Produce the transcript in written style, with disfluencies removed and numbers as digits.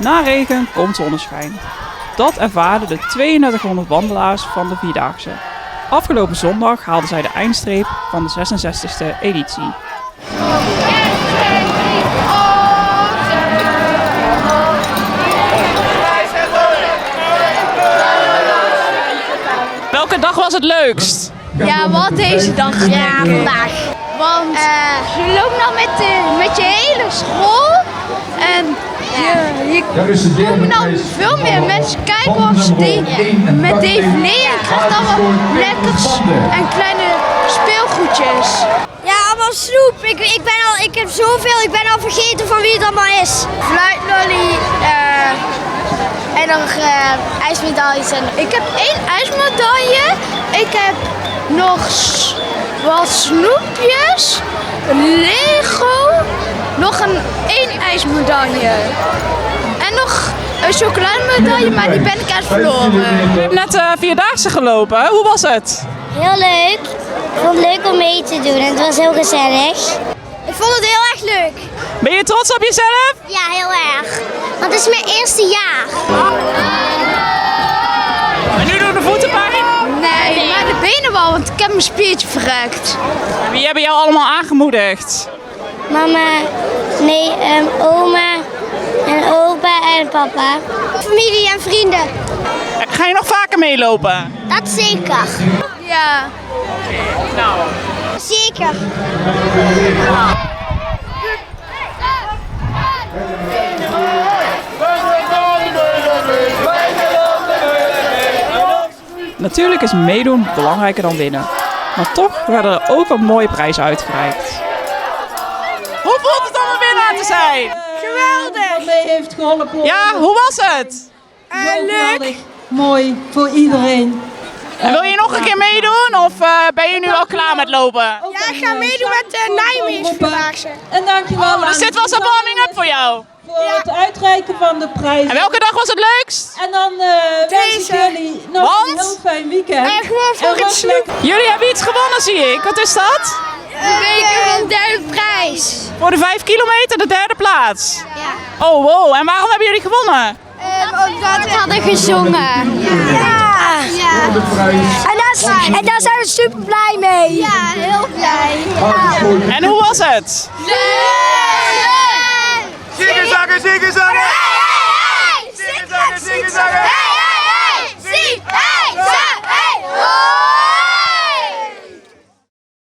Na regen komt zonneschijn. Dat ervaren de 3200 wandelaars van de Vierdaagse. Afgelopen zondag haalden zij de eindstreep van de 66e editie. Welke dag was het leukst? Ja, wat deze dag? Ja, vandaag. Want je loopt nou met je hele school en je komen dan veel meer mensen kijken met DVD en krijgt allemaal lekkers en kleine speelgoedjes. Ja, allemaal snoep. Ik heb zoveel, ik ben al vergeten van wie het allemaal is. Fluitlolly en nog ijsmedailles. Ik heb 1 ijsmedaille. Ik heb nog wat snoepjes, Lego, nog 1 ijsmedaille. En nog een chocolademedaille, maar die ben ik echt verloren. Je hebt net Vierdaagse gelopen. Hoe was het? Heel leuk. Ik vond het leuk om mee te doen en het was heel gezellig. Ik vond het heel erg leuk. Ben je trots op jezelf? Ja, heel erg. Want het is mijn eerste jaar. En nu doen de voeten pijn? Nee, maar de benen wel, want ik heb mijn spiertje verrekt. Wie hebben jou allemaal aangemoedigd? Mama, oma en opa en papa. Familie en vrienden. Ga je nog vaker meelopen? Dat zeker. Ja. Nou. Zeker. Natuurlijk is meedoen belangrijker dan winnen. Maar toch werden er ook wat mooie prijzen uitgereikt. Hoe voelt het om een winnaar te zijn? Geweldig. Mee heeft geholpen. Ja, hoe was het? Leuk. Mooi voor iedereen. En wil je nog een keer meedoen of ben je nu al klaar met lopen? Ja, ik ga meedoen met de Nijmeersvierdaagse. En dankjewel. Dus dit was een warming-up voor jou. Voor het uitreiken van de prijs. En welke dag was het leukst? En dan wens ik jullie nog een heel fijn weekend. En gewoon voor het snoep. Jullie hebben iets gewonnen, zie ik. Wat is dat? De beker van derde prijs. Voor de 5 kilometer de 3e plaats. Ja. Oh wow, en waarom hebben jullie gewonnen? Omdat we hadden gezongen. Ja. En daar zijn we super blij mee. Ja, heel blij. En hoe was het? Leuk! Zingen, zakken, zingen, zakken!